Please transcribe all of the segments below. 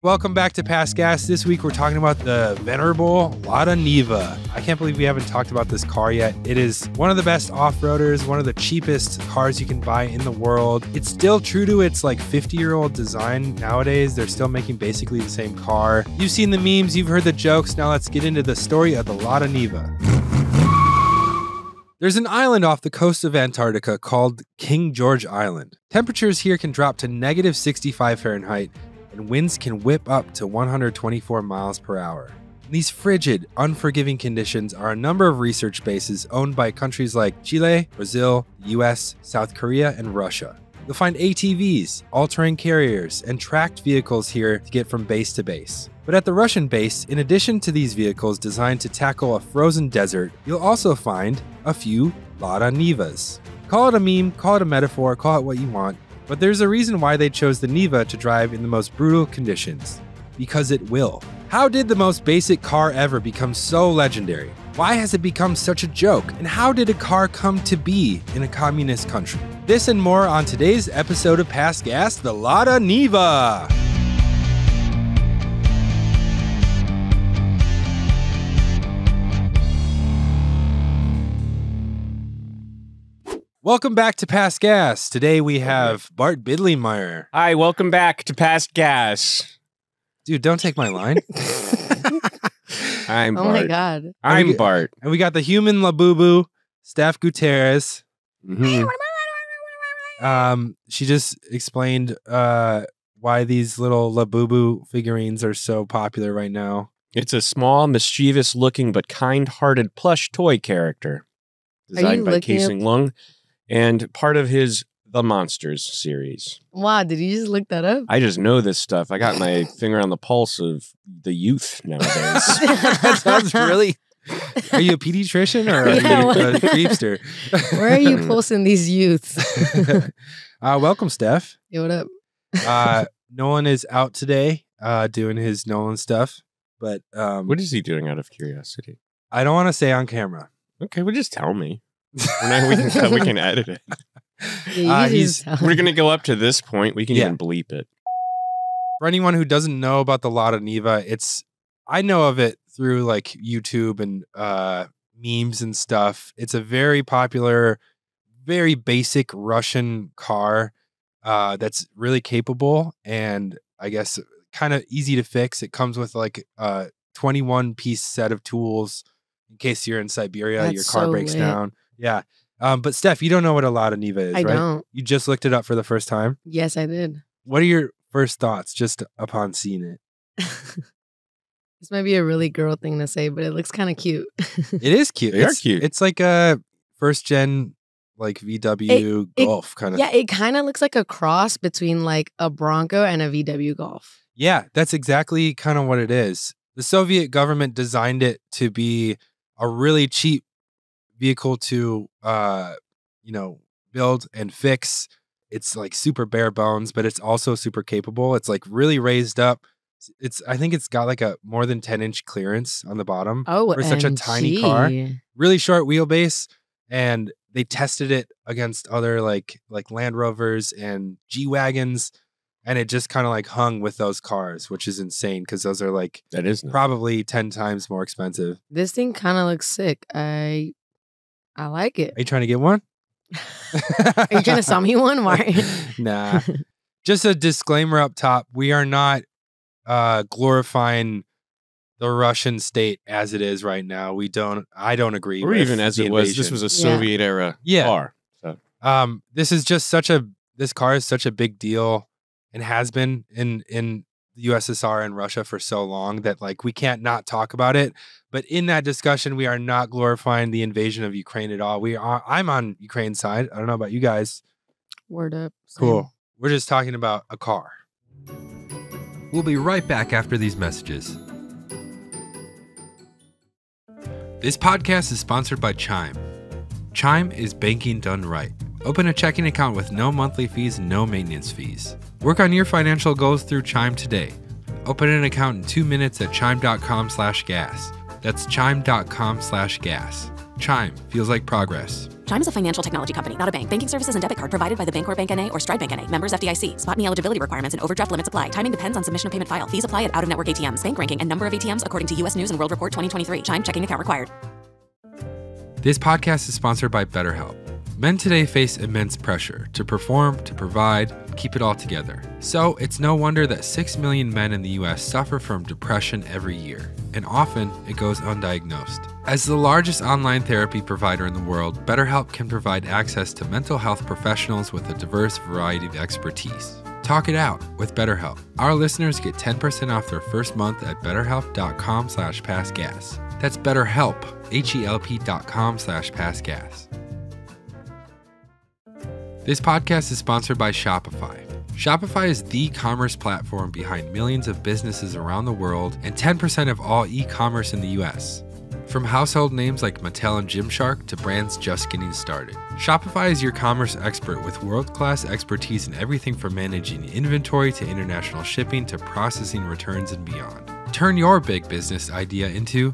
Welcome back to Past Gas. This week we're talking about the venerable Lada Niva. I can't believe we haven't talked about this car yet. It is one of the best off-roaders, one of the cheapest cars you can buy in the world. It's still true to its like 50-year-old design nowadays. They're still making basically the same car. You've seen the memes, you've heard the jokes. Now let's get into the story of the Lada Niva. There's an island off the coast of Antarctica called King George Island. Temperatures here can drop to negative 65 Fahrenheit, and winds can whip up to 124 miles per hour. In these frigid, unforgiving conditions are a number of research bases owned by countries like Chile, Brazil, US, South Korea, and Russia. You'll find ATVs, all-terrain carriers, and tracked vehicles here to get from base to base. But at the Russian base, in addition to these vehicles designed to tackle a frozen desert, you'll also find a few Lada Nivas. Call it a meme, call it a metaphor, call it what you want, but there's a reason why they chose the Niva to drive in the most brutal conditions. Because it will. How did the most basic car ever become so legendary? Why has it become such a joke? And how did a car come to be in a communist country? This and more on today's episode of Past Gas, the Lada Niva. Welcome back to Past Gas. Today we have Bart Bidleymeyer. Hi, welcome back to Past Gas. Dude, don't take my line. I'm Bart. Oh my God. I'm Bart. And we got the human Labubu, Steph Gutierrez. Mm-hmm. She just explained why these little Labubu figurines are so popular right now. It's a small, mischievous-looking but kind-hearted plush toy character designed by Casing Lung and part of his The Monsters series. Wow, did you just look that up? I just know this stuff. I got my finger on the pulse of the youth nowadays. That sounds really... Are you a pediatrician or are you a creepster? Where are you pulsing these youths? Welcome, Steph. Yo, what up? Nolan is out today doing his Nolan stuff. But what is he doing out of curiosity? I don't want to say on camera. Okay, well, just tell me. We can edit it. Yeah, we're going to go up to this point. We can even bleep it. For anyone who doesn't know about the Lada Niva, I know of it through like YouTube and memes and stuff. It's a very popular, very basic Russian car that's really capable and I guess kind of easy to fix. It comes with like a 21-piece set of tools in case you're in Siberia, That's your car so breaks lit. down. Yeah. But Steph, you don't know what a Lada Niva is, I right? don't. You just looked it up for the first time? Yes, I did. What are your first thoughts just upon seeing it? This might be a really girl thing to say, but it looks kind of cute. It is cute. They are cute. It's like a first-gen like VW Golf kind of. Yeah, it kind of looks like a cross between like a Bronco and a VW Golf. Yeah, that's exactly kind of what it is. The Soviet government designed it to be a really cheap vehicle to, build and fix. It's like super bare bones, but it's also super capable. It's like really raised up. I think it's got like a more than 10-inch clearance on the bottom for such a tiny car. Really short wheelbase, and they tested it against other like Land Rovers and G-wagons. And it just kind of like hung with those cars, which is insane because those are like probably 10 times more expensive. This thing kind of looks sick. I like it. Are you trying to get one? Are you trying to sell me one? Why? Nah. Just a disclaimer up top. We are not glorifying the Russian state as it is right now. I don't agree. Or even as it was. This was a Soviet era car. So. This car is such a big deal. And has been in the USSR and Russia for so long that like we can't not talk about it. But in that discussion, we are not glorifying the invasion of Ukraine at all. I'm on Ukraine's side. I don't know about you guys. Word up. Cool. We're just talking about a car. We'll be right back after these messages. This podcast is sponsored by Chime. Chime is banking done right. Open a checking account with no monthly fees and no maintenance fees. Work on your financial goals through Chime today. Open an account in 2 minutes at chime.com/gas. That's chime.com/gas. Chime feels like progress. Chime is a financial technology company, not a bank. Banking services and debit card provided by the Bancorp Bank N.A. or Stride Bank N.A. Members FDIC. Spot and eligibility requirements and overdraft limits apply. Timing depends on submission of payment file. Fees apply at out-of-network ATMs. Bank ranking and number of ATMs according to U.S. News and World Report 2023. Chime checking account required. This podcast is sponsored by BetterHelp. Men today face immense pressure to perform, to provide, keep it all together. So it's no wonder that 6 million men in the US suffer from depression every year, and often it goes undiagnosed. As the largest online therapy provider in the world, BetterHelp can provide access to mental health professionals with a diverse variety of expertise. Talk it out with BetterHelp. Our listeners get 10% off their first month at betterhelp.com/passgas. That's BetterHelp, HELP.com/passgas. This podcast is sponsored by Shopify. Shopify is the commerce platform behind millions of businesses around the world and 10% of all e-commerce in the US. From household names like Mattel and Gymshark to brands just getting started, Shopify is your commerce expert with world-class expertise in everything from managing inventory to international shipping to processing returns and beyond. Turn your big business idea into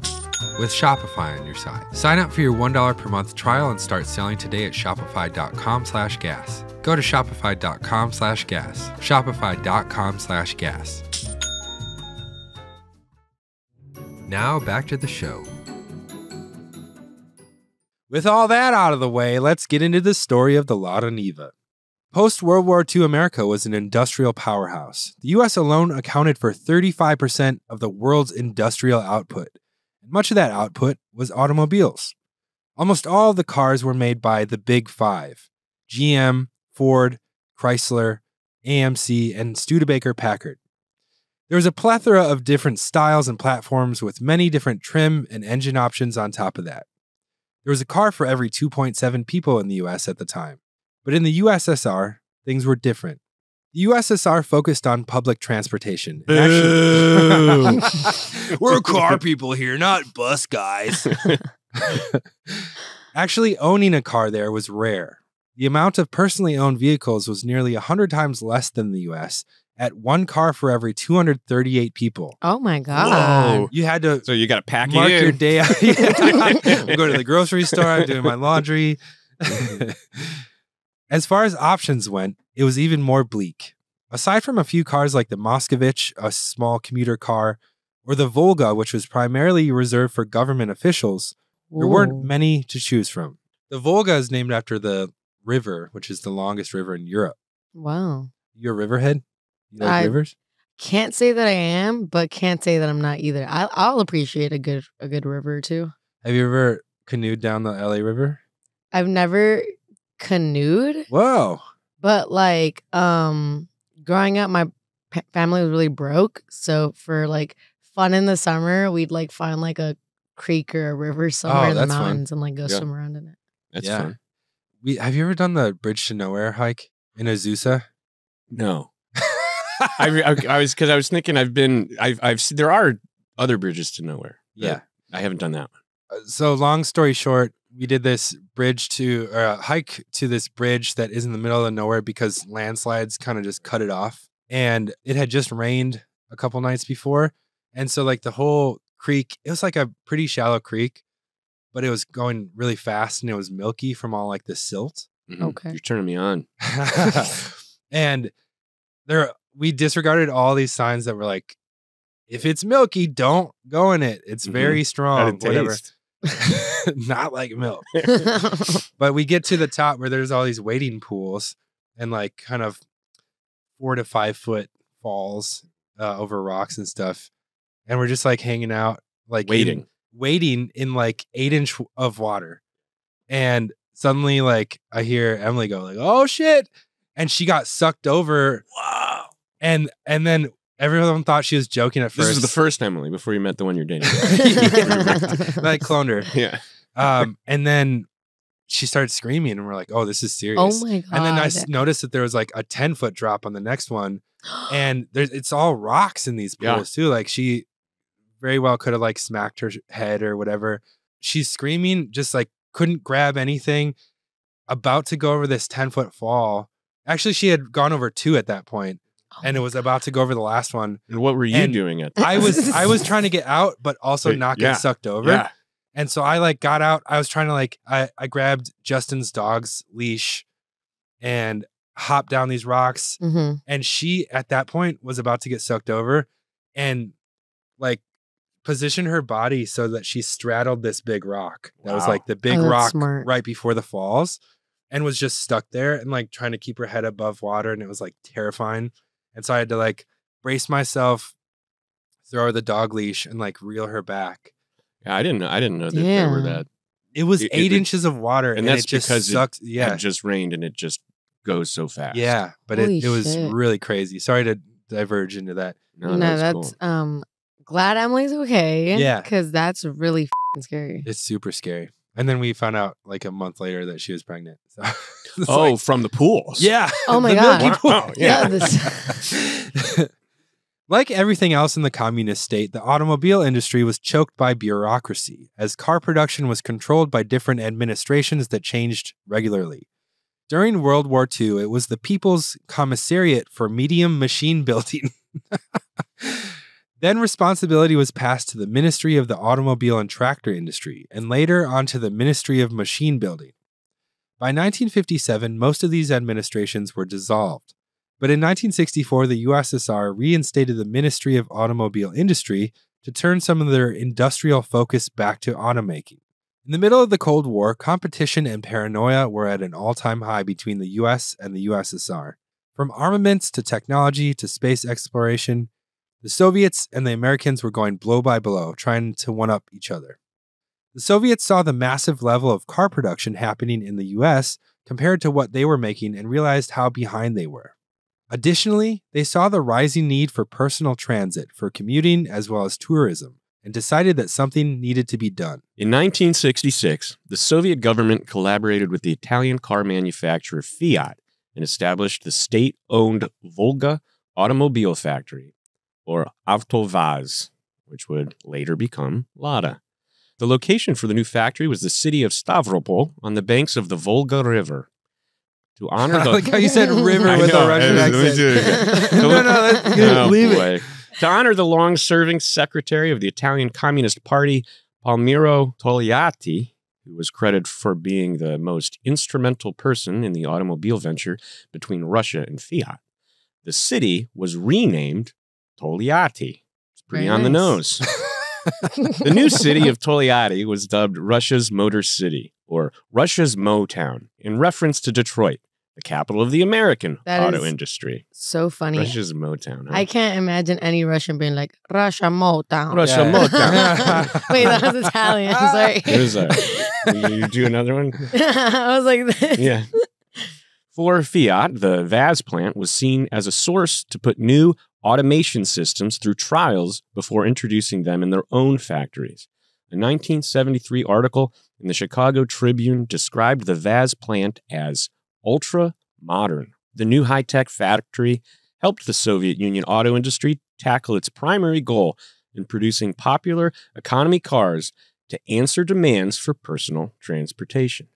with Shopify on your side. Sign up for your $1 per month trial and start selling today at shopify.com/gas. Go to shopify.com/gas. Shopify.com/gas. Now back to the show. With all that out of the way, let's get into the story of the Lada Niva. Post-World War II America was an industrial powerhouse. The U.S. alone accounted for 35% of the world's industrial output. And much of that output was automobiles. Almost all of the cars were made by the Big Five: GM, Ford, Chrysler, AMC, and Studebaker-Packard. There was a plethora of different styles and platforms with many different trim and engine options on top of that. There was a car for every 2.7 people in the U.S. at the time. But in the USSR, things were different. The USSR focused on public transportation. Actually, we're car people here, not bus guys. Actually, owning a car there was rare. The amount of personally owned vehicles was nearly 100 times less than the US, at one car for every 238 people. Oh my God. Whoa. You had to So you got to pack mark it in. your day out. I'm going to the grocery store, I'm doing my laundry. As far as options went, it was even more bleak. Aside from a few cars like the Moscovich, a small commuter car, or the Volga, which was primarily reserved for government officials, there weren't many to choose from. The Volga is named after the river, which is the longest river in Europe. Wow. You're a riverhead? You like rivers? Can't say that I am, but can't say that I'm not either. I'll appreciate a good river or two. Have you ever canoed down the LA River? I've never canoed. Whoa. But like growing up, my family was really broke. So for like fun in the summer, we'd like find like a creek or a river somewhere in the mountains and like go swim around in it. That's fun. Have you ever done the Bridge to Nowhere hike in Azusa? No. I was thinking there are other bridges to nowhere. Yeah. I haven't done that one. So long story short, we did this hike to this bridge that is in the middle of nowhere because landslides kind of just cut it off. And it had just rained a couple nights before. And so like the whole creek, it was like a pretty shallow creek, but it was going really fast and it was milky from all like the silt. Mm-hmm. Okay. You're turning me on. And we disregarded all these signs that were like, if it's milky, don't go in it. It's very strong. Whatever. Not like milk. But we get to the top where there's all these wading pools and like kind of 4 to 5 foot falls over rocks and stuff. And we're just like hanging out, like wading in like 8-inch of water. And suddenly like I hear Emily go like, oh shit. And she got sucked over. Wow. And then everyone thought she was joking at first. This is the first Emily before you met the one you're dating. I cloned her. Yeah. And then she started screaming and we're like, oh, this is serious. Oh my God. And then I noticed that there was like a 10-foot drop on the next one. And it's all rocks in these pools too. Like she very well could have like smacked her head or whatever. She's screaming, just like couldn't grab anything, about to go over this 10-foot fall. Actually, she had gone over 2 at that point, and it was about to go over the last one. And what were you doing at that? I was trying to get out, but also not get sucked over. Yeah. And so I like got out. I was trying to like, I grabbed Justin's dog's leash and hopped down these rocks. Mm-hmm. And she, at that point, was about to get sucked over and like positioned her body so that she straddled this big rock. That was like the big rock right before the falls, and was just stuck there and like trying to keep her head above water. And it was like terrifying. And so I had to like brace myself, throw her the dog leash, and like reel her back. Yeah, I didn't know that there were that. It was 8 inches of water, and that's it just because sucked. It just rained, and it just goes so fast. Yeah, but it was really crazy. Sorry to diverge into that. No, that's cool. Glad Emily's okay. Yeah, because that's really scary. It's super scary. And then we found out like a month later that she was pregnant. So from the pools. Yeah. Oh my God. Wow. Yeah. Like everything else in the communist state, the automobile industry was choked by bureaucracy, as car production was controlled by different administrations that changed regularly. During World War II, it was the People's Commissariat for Medium Machine Building. Then responsibility was passed to the Ministry of the Automobile and Tractor Industry, and later on to the Ministry of Machine Building. By 1957, most of these administrations were dissolved. But in 1964, the USSR reinstated the Ministry of Automobile Industry to turn some of their industrial focus back to automaking. In the middle of the Cold War, competition and paranoia were at an all-time high between the US and the USSR. From armaments to technology to space exploration, the Soviets and the Americans were going blow by blow, trying to one-up each other. The Soviets saw the massive level of car production happening in the US compared to what they were making and realized how behind they were. Additionally, they saw the rising need for personal transit for commuting as well as tourism, and decided that something needed to be done. In 1966, the Soviet government collaborated with the Italian car manufacturer Fiat and established the state-owned Volga Automobile Factory, or VAZ, which would later become Lada. The location for the new factory was the city of Stavropol on the banks of the Volga River. To honor the... like how you said river with a Russian accent. Leave it. To honor the long-serving secretary of the Italian Communist Party, Palmiro Togliatti, who was credited for being the most instrumental person in the automobile venture between Russia and Fiat, the city was renamed Togliatti. It's pretty on the nose. The new city of Togliatti was dubbed Russia's Motor City, or Russia's Motown, in reference to Detroit, the capital of the American auto industry. So funny. Russia's Motown. Huh? I can't imagine any Russian being like, Russia Motown. Russia Motown. Wait, that was Italian. Sorry. It was you do another one? I was like... Yeah. For Fiat, the VAZ plant was seen as a source to put new automation systems through trials before introducing them in their own factories. A 1973 article in the Chicago Tribune described the VAZ plant as ultra-modern. The new high-tech factory helped the Soviet Union auto industry tackle its primary goal in producing popular economy cars to answer demands for personal transportation.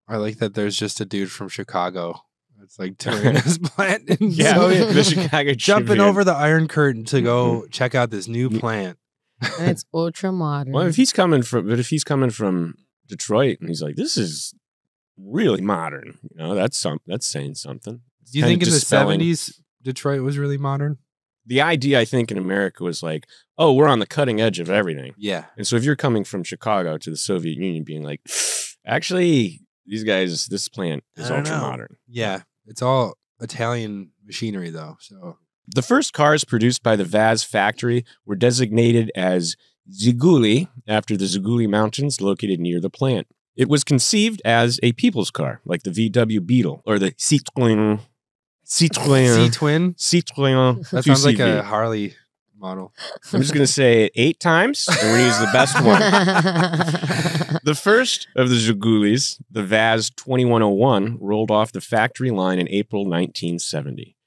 I like that there's just a dude from Chicago. It's like touring his plant in Soviet, the Chicago jumping over the Iron Curtain to go check out this new plant. And it's ultra modern. Well, if he's coming from Detroit and he's like, this is really modern, that's saying something. Do you think in the 70s Detroit was really modern? The idea, I think, in America was like, oh, we're on the cutting edge of everything. Yeah. And so if you're coming from Chicago to the Soviet Union being like, actually, these guys, this plant is ultra modern. Yeah. It's all Italian machinery, though. So the first cars produced by the VAZ factory were designated as Ziguli after the Ziguli Mountains located near the plant. It was conceived as a people's car, like the VW Beetle or the Citroën. C-Twin? Citroën. That sounds like a Harley model. I'm just going to say it 8 times, and we're going to use the best one. The first of the Zigulis, the VAZ 2101, rolled off the factory line in April 1970.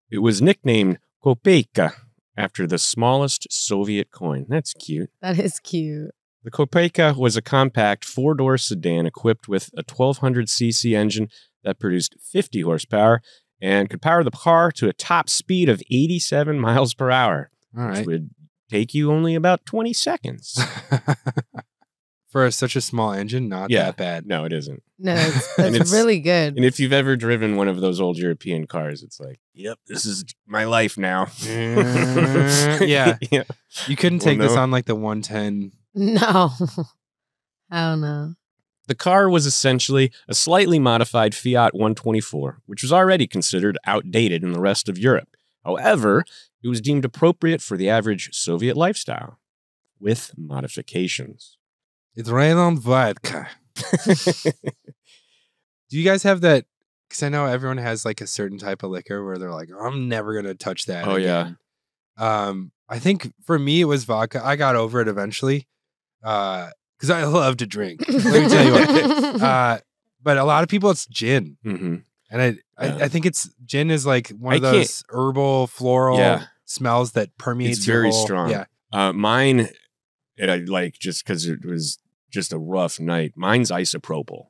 It was nicknamed Kopeyka after the smallest Soviet coin. That's cute. That is cute. The Kopeyka was a compact 4-door sedan equipped with a 1200cc engine that produced 50 horsepower and could power the car to a top speed of 87 miles per hour. All right. Which would take you only about 20 seconds. For such a small engine, not that bad. No, it isn't. No, it's really good. And if you've ever driven one of those old European cars, it's like, yep, this is my life now. Yeah. You couldn't take this on like the 110. No. I don't know. The car was essentially a slightly modified Fiat 124, which was already considered outdated in the rest of Europe. However, it was deemed appropriate for the average Soviet lifestyle, with modifications. It's right on vodka. Do you guys have that? Because I know everyone has like a certain type of liquor where they're like, I'm never going to touch that. Oh, again. I think for me, it was vodka. I got over it eventually because I love to drink. Let me tell you what. But a lot of people, it's gin. Mm-hmm. And I think gin is like one of those herbal, floral smells that permeates it's very whole, strong. Yeah. Mine, I like just because it was just a rough night. Mine's isopropyl.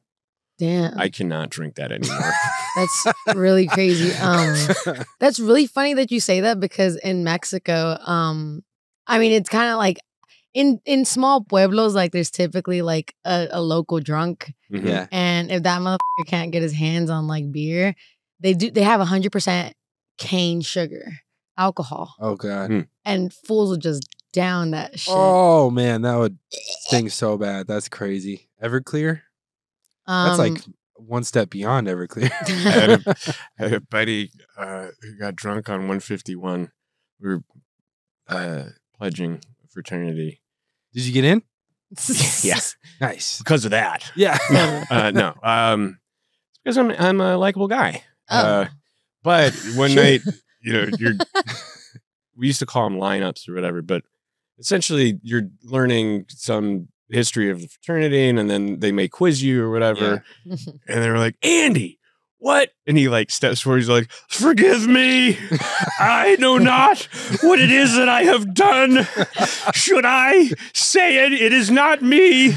Damn. I cannot drink that anymore. That's really crazy. That's really funny that you say that because in Mexico, I mean, it's kind of like in small pueblos, like there's typically like a local drunk. Mm-hmm. Yeah. And if that motherfucker can't get his hands on like beer, they have 100% cane sugar, alcohol. Oh, God. And fools will just down that shit. Oh, man. That would sting so bad. That's crazy. Everclear? That's like one step beyond Everclear. I had a buddy who got drunk on 151. We were pledging fraternity. Did you get in? Yes. Nice. Because of that. Yeah. No. It's because I'm a likable guy. Oh. But one night, we used to call them lineups or whatever, but essentially you're learning some history of the fraternity and then they may quiz you or whatever. Yeah. And they were like, Andy, what? And he like steps forward. He's like, forgive me. I know not what it is that I have done. Should I say it? It is not me.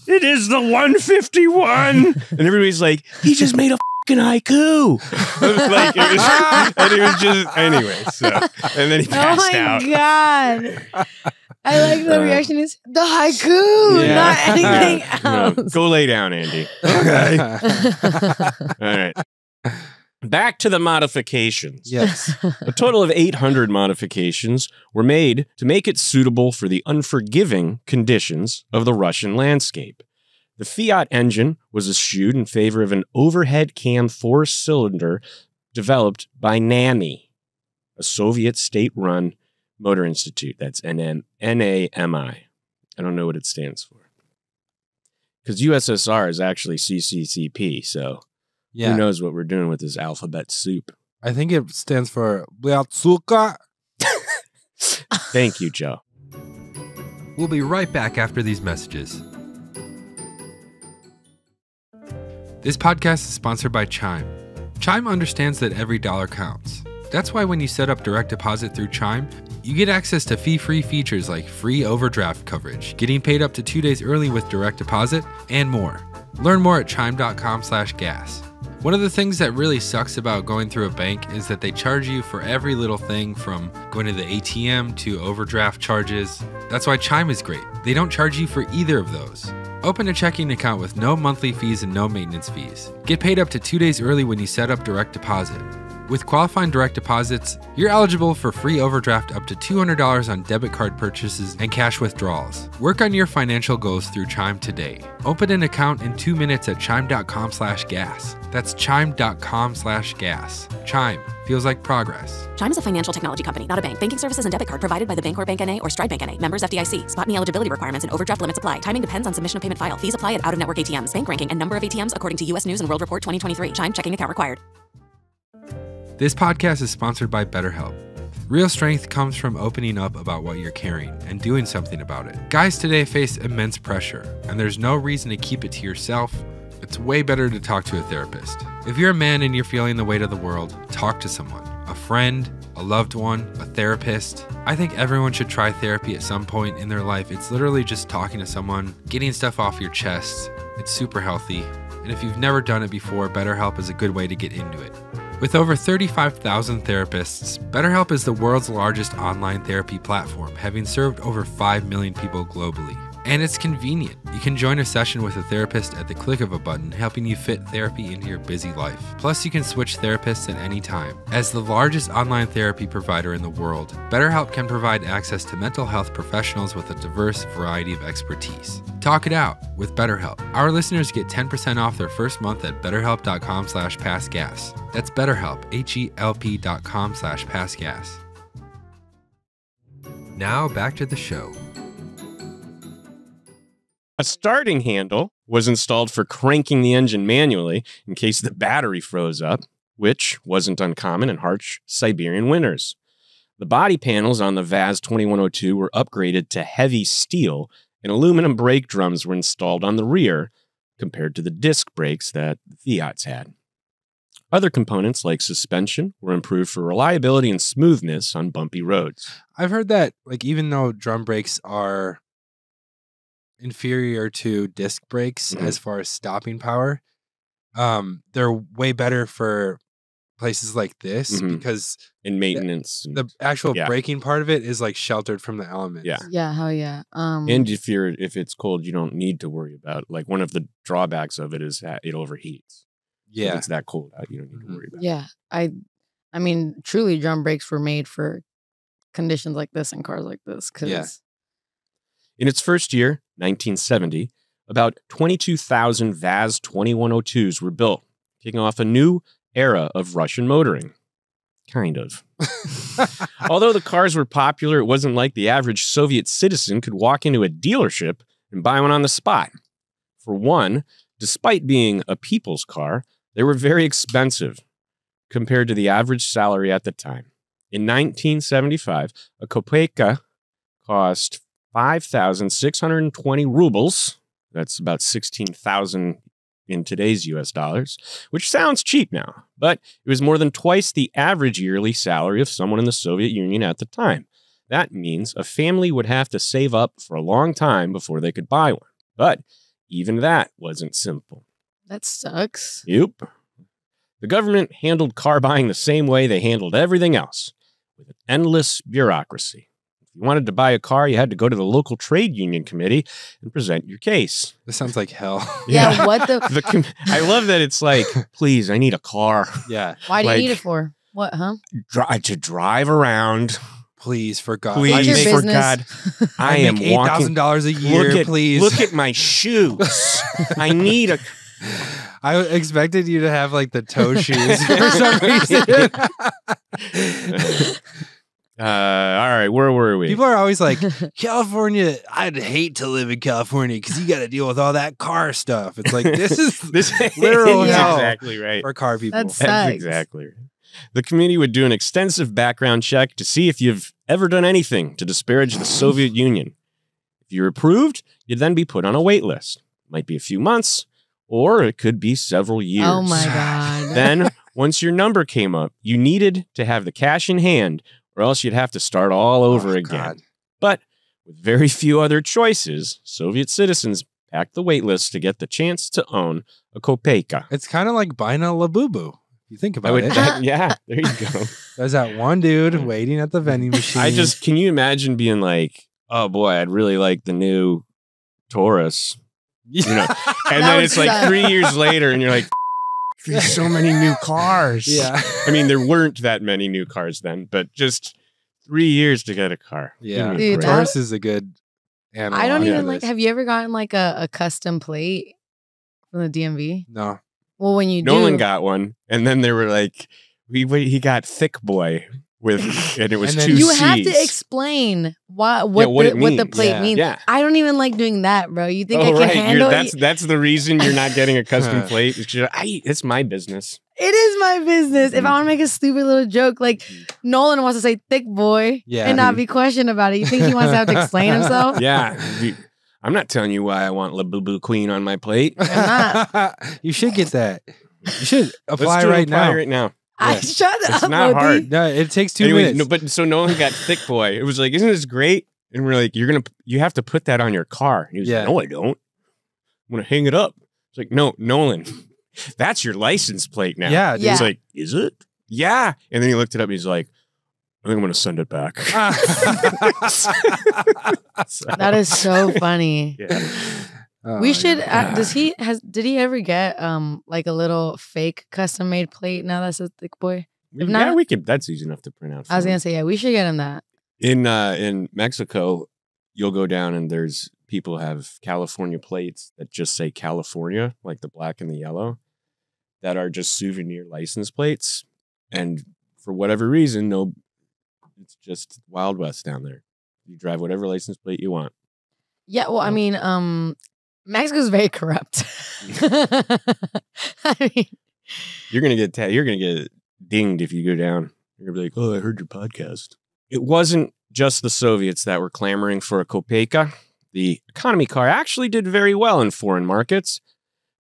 It is the 151. And everybody's like, he just made a fucking haiku. Like, it was just, anyway. So, and then he passed out. Oh my God. I like the reaction is the haiku, not anything else. No, go lay down, Andy. Okay. All right. Back to the modifications. Yes. A total of 800 modifications were made to make it suitable for the unforgiving conditions of the Russian landscape. The Fiat engine was eschewed in favor of an overhead cam 4-cylinder developed by NAMI, a Soviet state-run motor institute. That's NAMI. I don't know what it stands for. Because USSR is actually CCCP, so who knows what we're doing with this alphabet soup. I think it stands for Bliatsuka. Thank you, Joe. We'll be right back after these messages. This podcast is sponsored by Chime. Chime understands that every dollar counts. That's why when you set up direct deposit through Chime, you get access to fee-free features like free overdraft coverage, getting paid up to 2 days early with direct deposit, and more. Learn more at chime.com/gas. One of the things that really sucks about going through a bank is that they charge you for every little thing from going to the ATM to overdraft charges. That's why Chime is great. They don't charge you for either of those. Open a checking account with no monthly fees and no maintenance fees. Get paid up to 2 days early when you set up direct deposit. With qualifying direct deposits, you're eligible for free overdraft up to $200 on debit card purchases and cash withdrawals. Work on your financial goals through Chime today. Open an account in 2 minutes at chime.com/gas. That's chime.com/gas. Chime feels like progress. Chime is a financial technology company, not a bank. Banking services and debit card provided by the Bancorp Bank N.A. or Stride Bank N.A. Members FDIC. Spot me eligibility requirements and overdraft limits apply. Timing depends on submission of payment file. Fees apply at out-of-network ATMs. Bank ranking and number of ATMs according to U.S. News and World Report 2023. Chime checking account required. This podcast is sponsored by BetterHelp. Real strength comes from opening up about what you're carrying and doing something about it. Guys today face immense pressure, and there's no reason to keep it to yourself. It's way better to talk to a therapist. If you're a man and you're feeling the weight of the world, talk to someone. A friend, a loved one, a therapist. I think everyone should try therapy at some point in their life. It's literally just talking to someone, getting stuff off your chest. It's super healthy. And if you've never done it before, BetterHelp is a good way to get into it. With over 35,000 therapists, BetterHelp is the world's largest online therapy platform, having served over 5 million people globally. And it's convenient. You can join a session with a therapist at the click of a button, helping you fit therapy into your busy life. Plus, you can switch therapists at any time. As the largest online therapy provider in the world, BetterHelp can provide access to mental health professionals with a diverse variety of expertise. Talk it out with BetterHelp. Our listeners get 10% off their first month at betterhelp.com/passgas. That's BetterHelp, HELP.com/passgas. Now back to the show. A starting handle was installed for cranking the engine manually in case the battery froze up, which wasn't uncommon in harsh Siberian winters. The body panels on the VAZ 2102 were upgraded to heavy steel, and aluminum brake drums were installed on the rear compared to the disc brakes that the Fiats had. Other components like suspension were improved for reliability and smoothness on bumpy roads. I've heard that, like, even though drum brakes are inferior to disc brakes as far as stopping power, they're way better for places like this because in maintenance, the actual braking part of it is like sheltered from the elements. Yeah, hell yeah. And if it's cold, you don't need to worry about it. Like, one of the drawbacks of it is that it overheats. Yeah, if it's that cold out, you don't need to worry about it. Yeah, I mean, truly, drum brakes were made for conditions like this and cars like this. Cause In its first year, 1970, about 22,000 VAZ 2102s were built, kicking off a new era of Russian motoring. Kind of. Although the cars were popular, it wasn't like the average Soviet citizen could walk into a dealership and buy one on the spot. For one, despite being a people's car, they were very expensive compared to the average salary at the time. In 1975, a kopeka cost 5,620 rubles. That's about 16,000 in today's US dollars, which sounds cheap now, but it was more than twice the average yearly salary of someone in the Soviet Union at the time. That means a family would have to save up for a long time before they could buy one. But even that wasn't simple. that sucks. Yep. The government handled car buying the same way they handled everything else, with an endless bureaucracy. If you wanted to buy a car, you had to go to the local trade union committee and present your case. This sounds like hell. Yeah, what the? I love that it's like, please, I need a car. Yeah. Why do you like- need it for? What, huh? To drive around. Please, for God. Please, your for business? God. I am make walking. $8,000 a year, please. Look at my shoes. I need a... I expected you to have like the toe shoes for some reason. All right, where were we? People are always like, California, I'd hate to live in California because you got to deal with all that car stuff. It's like, this is literal is hell exactly right. for car people. That's That's sucks. exactly right. The committee would do an extensive background check to see if you've ever done anything to disparage the Soviet Union. If you're approved, you'd then be put on a wait list. Might be a few months, or it could be several years. Oh my God. Then, once your number came up, you needed to have the cash in hand, or else you'd have to start all over again. God. But with very few other choices, Soviet citizens packed the wait list to get the chance to own a kopeka. It's kind of like buying a Labubu. You think about it. Yeah, there you go. There's that one dude waiting at the vending machine. Can you imagine being like, oh boy, I'd really like the new Taurus. You know, and then would it's like suck. 3 years later and you're like, there's so many new cars. Yeah. I mean, there weren't that many new cars then, but just 3 years to get a car. Yeah. Give me a Dude, break. Taurus is a good animal. I don't Yeah, even for like. this. Have you ever gotten like a custom plate from the DMV? No. Well, when you Nolan do, got one, and then they were like, he got Thick Boy with, and it was And then- two you C's. have to explain what what it the means. plate Yeah. means. Yeah. I don't even like doing that, bro. You think I Oh, can right. handle it? That's the reason you're not getting a custom plate. It's just, it's my business. It is my business. If I Mm. want to make a stupid little joke, like Nolan wants to say "thick boy" Yeah. and not be questioned about it. You think he wants to have to explain himself? Yeah. I'm not telling you why I want La Boo Boo Queen on my plate. You should get that. You should apply Let's do it, right now. right now. I shut It's up. not OD. hard. No, it takes 2 Anyway, minutes. no, but so Nolan got Thick Boy. It was like, isn't this great? And we're like, you have to put that on your car. And he was Yeah. like, no, I don't. I'm gonna hang it up. It's like, no, Nolan, that's your license plate now. Yeah, dude. Yeah. He's like, is it? Yeah. And then he looked it up. He's like, I think I'm going to send it back. That is so funny. Yeah. We should. Did he ever get like a little fake custom made plate? Now that's a thick boy. If not, we could. That's easy enough to print out. I was gonna say, yeah, we should get him that. In Mexico, you'll go down and there's people have California plates that just say California, like the black and the yellow, that are just souvenir license plates. And for whatever reason, it's just Wild West down there. You drive whatever license plate you want. Yeah, well, I mean, Mexico's very corrupt. I mean, you're gonna get dinged if you go down. You're gonna be like, "Oh, I heard your podcast." It wasn't just the Soviets that were clamoring for a Kopeka. The economy car actually did very well in foreign markets.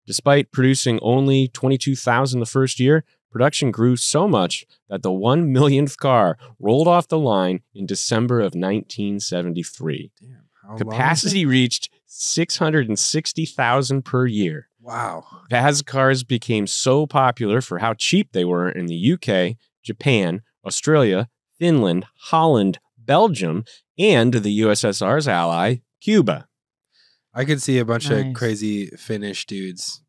Despite producing only 22,000 the first year, production grew so much that the 1 millionth car rolled off the line in December of 1973. Damn, Capacity reached 660,000 per year. Wow. VAZ cars became so popular for how cheap they were in the UK, Japan, Australia, Finland, Holland, Belgium, and the USSR's ally, Cuba. I could see a bunch of crazy Finnish dudes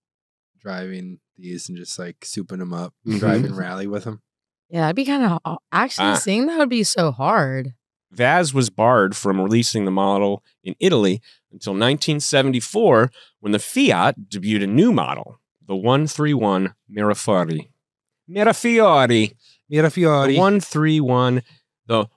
driving these and just like souping them up, driving rally with them. Yeah, that'd be kind of actually seeing that would be so hard. VAZ was barred from releasing the model in Italy until 1974 when the Fiat debuted a new model, the 131 Mirafiori. The 131, the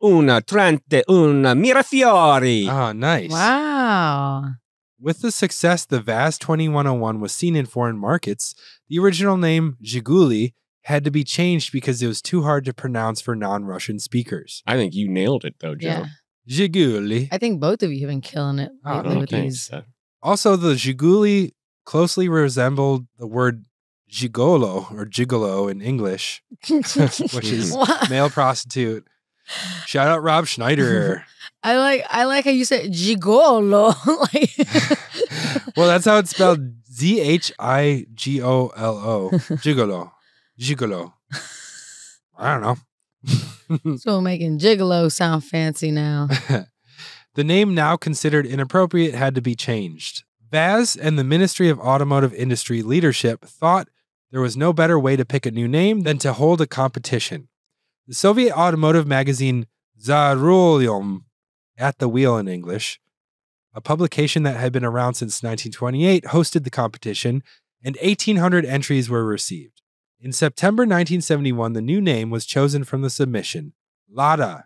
Una Trente Una Mirafiori. Oh, nice. Wow. With the success the VAZ 2101 was seen in foreign markets, the original name Zhiguli had to be changed because it was too hard to pronounce for non-Russian speakers. I think you nailed it, though, Joe. Yeah. Zhiguli. I think both of you have been killing it lately with these. Also, the Zhiguli closely resembled the word gigolo or gigolo in English, which is male prostitute. Shout out Rob Schneider. I like how you said gigolo. Well, that's how it's spelled. Zhigolo. Gigolo. Gigolo. I don't know. So making gigolo sound fancy now. The name, now considered inappropriate, had to be changed. VAZ and the Ministry of Automotive Industry leadership thought there was no better way to pick a new name than to hold a competition. The Soviet automotive magazine Za Rulyum, At the Wheel in English, a publication that had been around since 1928, hosted the competition, and 1,800 entries were received. In September 1971, the new name was chosen from the submission. Lada,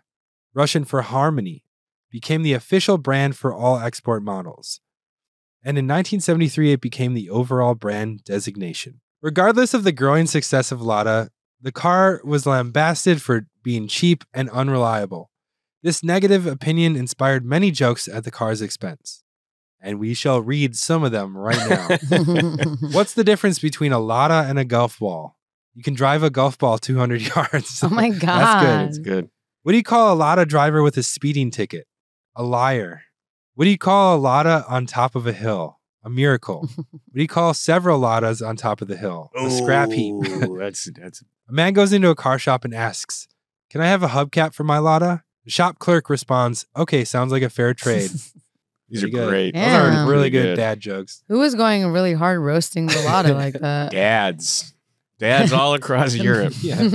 Russian for harmony, became the official brand for all export models. And in 1973, it became the overall brand designation. Regardless of the growing success of Lada, the car was lambasted for being cheap and unreliable. This negative opinion inspired many jokes at the car's expense. And we shall read some of them right now. What's the difference between a Lada and a golf ball? You can drive a golf ball 200 yards. Oh my God. That's good. That's good. What do you call a Lada driver with a speeding ticket? A liar. What do you call a Lada on top of a hill? A miracle. What do you call several Ladas on top of the hill? A scrap heap. that's A man goes into a car shop and asks, "Can I have a hubcap for my Lada?" The shop clerk responds, "Okay, sounds like a fair trade." These are good. great. Those Damn. are really good dad jokes. Who was going really hard roasting the Lada like that? Dads all across Europe. Yeah.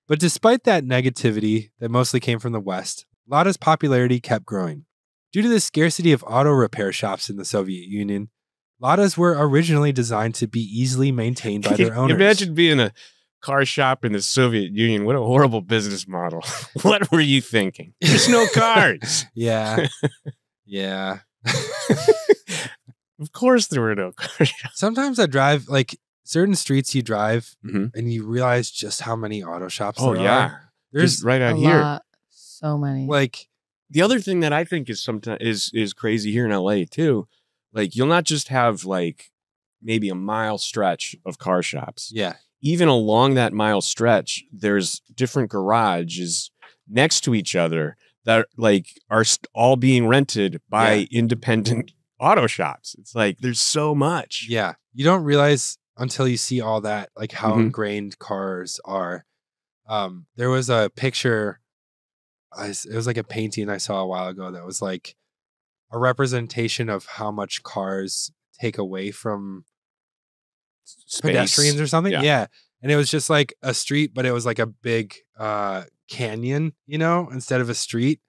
But despite that negativity that mostly came from the West, Lada's popularity kept growing. Due to the scarcity of auto repair shops in the Soviet Union, Ladas were originally designed to be easily maintained by their owners. Imagine being a car shop in the Soviet Union. What a horrible business model. What were you thinking? There's no cars. Yeah. Yeah. Of course there were no cars. Sometimes I drive, like, certain streets you drive Mhm. and you realize just how many auto shops Oh, there yeah. are. There's Just right A out here. lot. So many. like, The other thing that I think is sometimes is crazy here in LA too, like you'll not just have like maybe a mile stretch of car shops. yeah. Even along that mile stretch, there's different garages next to each other that like are all being rented by independent auto shops. It's like there's so much. Yeah. You don't realize until you see all that, like how Mhm. ingrained cars are. There was a picture, it was like a painting I saw a while ago that was like a representation of how much cars take away from pedestrians or something. Yeah. And it was just like a street, but it was like a big canyon, instead of a street.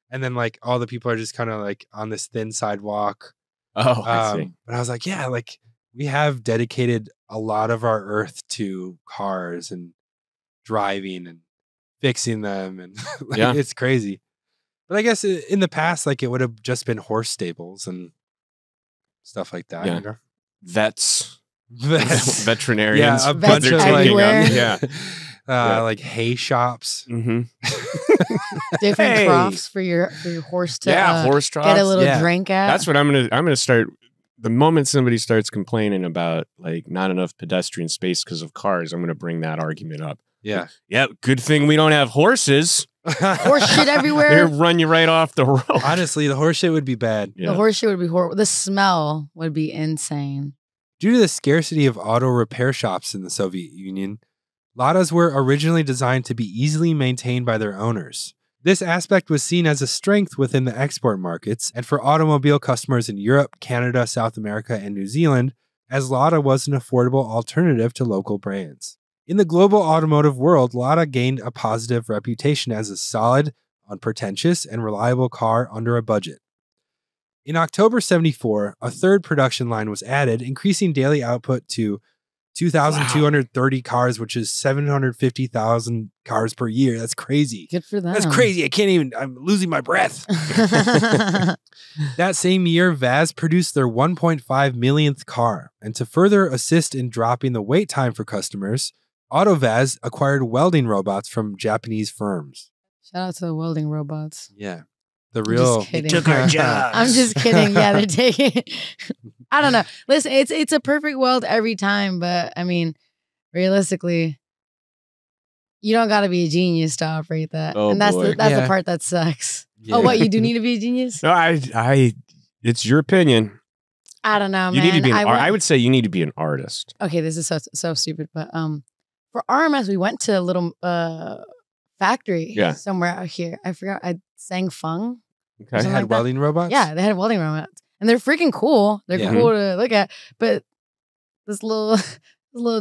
And then like all the people are just kind of like on this thin sidewalk. Oh, I see. But I was like, yeah, like we have dedicated a lot of our earth to cars and driving and fixing them. And like, it's crazy. But I guess in the past, like it would have just been horse stables and stuff like that. Yeah. Vets. Veterinarians. Yeah, a bunch of like, like hay shops. Mm-hmm. Different troughs for your horse to horse troughs. get a little drink at. That's what I'm gonna start. The moment somebody starts complaining about like not enough pedestrian space because of cars, I'm gonna bring that argument up. Yeah. Yeah. Good thing we don't have horses. Horse shit everywhere. They run you right off the road. Honestly, the horse shit would be bad. The horse shit would be horrible. The smell would be insane. Due to the scarcity of auto repair shops in the Soviet Union, Ladas were originally designed to be easily maintained by their owners. This aspect was seen as a strength within the export markets and for automobile customers in Europe, Canada, South America, and New Zealand, as Lada was an affordable alternative to local brands. In the global automotive world, Lada gained a positive reputation as a solid, unpretentious, and reliable car under a budget. In October 1974, a third production line was added, increasing daily output to 2,230 cars, which is 750,000 cars per year. That's crazy. Good for them. That's crazy. I'm losing my breath. That same year, VAZ produced their 1.5 millionth car. And to further assist in dropping the wait time for customers, AutoVAZ acquired welding robots from Japanese firms. Shout out to the welding robots. Yeah. The real took our jobs. I'm just kidding. Yeah, they're taking. I don't know. Listen, it's a perfect weld every time, but I mean, realistically, you don't got to be a genius to operate that, and that's the part that sucks. Yeah. Oh, what, you do need to be a genius? No, it's your opinion. I don't know, man. You need to be. I would say you need to be an artist. Okay, this is so stupid, but for RMS, we went to a little factory somewhere out here. I forgot. I sang Fung. Okay. They had welding robots? Yeah, they had welding robots. And they're freaking cool. They're cool to look at. But this little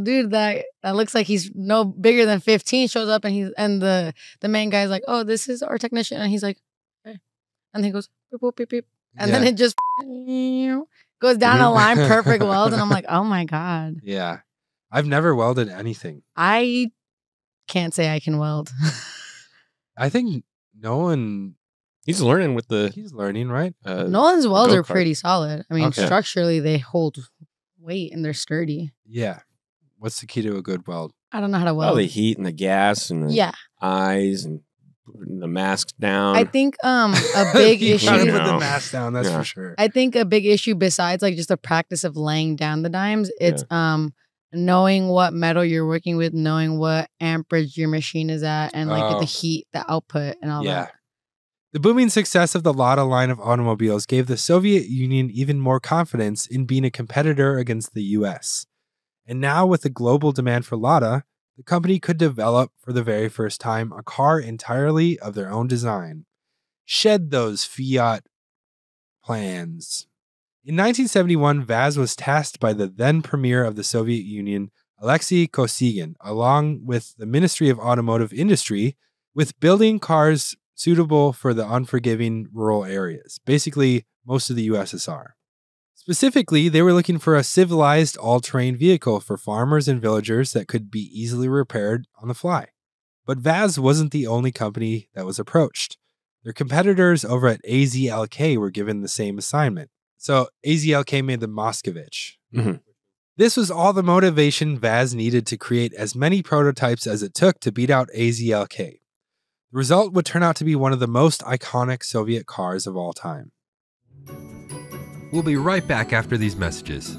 dude that looks like he's no bigger than 15 shows up and the main guy's like, oh, this is our technician. And he's like, hey. And he goes, beep, beep, beep, beep. And then it just goes down a line, perfect weld. And I'm like, oh my God. Yeah. I've never welded anything. I can't say I can weld. I think Nolan... He's learning He's learning, right? Nolan's welds are pretty solid. I mean, structurally, they hold weight and they're sturdy. Yeah. What's the key to a good weld? I don't know how to weld. Oh, the heat and the gas and the eyes and putting the mask down. I think a big issue. You gotta put the mask down, that's for sure. I think a big issue besides like just the practice of laying down the dimes, it's knowing what metal you're working with, knowing what amperage your machine is at, and like the heat, the output, and all that. The booming success of the Lada line of automobiles gave the Soviet Union even more confidence in being a competitor against the US. And now with the global demand for Lada, the company could develop for the very first time a car entirely of their own design. Shed those Fiat plans. In 1971, VAZ was tasked by the then premier of the Soviet Union, Alexei Kosygin, along with the Ministry of Automotive Industry, with building cars suitable for the unforgiving rural areas, basically most of the USSR. Specifically, they were looking for a civilized all-terrain vehicle for farmers and villagers that could be easily repaired on the fly. But VAZ wasn't the only company that was approached. Their competitors over at AZLK were given the same assignment. So AZLK made the Moscovich. Mm-hmm. This was all the motivation VAZ needed to create as many prototypes as it took to beat out AZLK. The result would turn out to be one of the most iconic Soviet cars of all time. We'll be right back after these messages.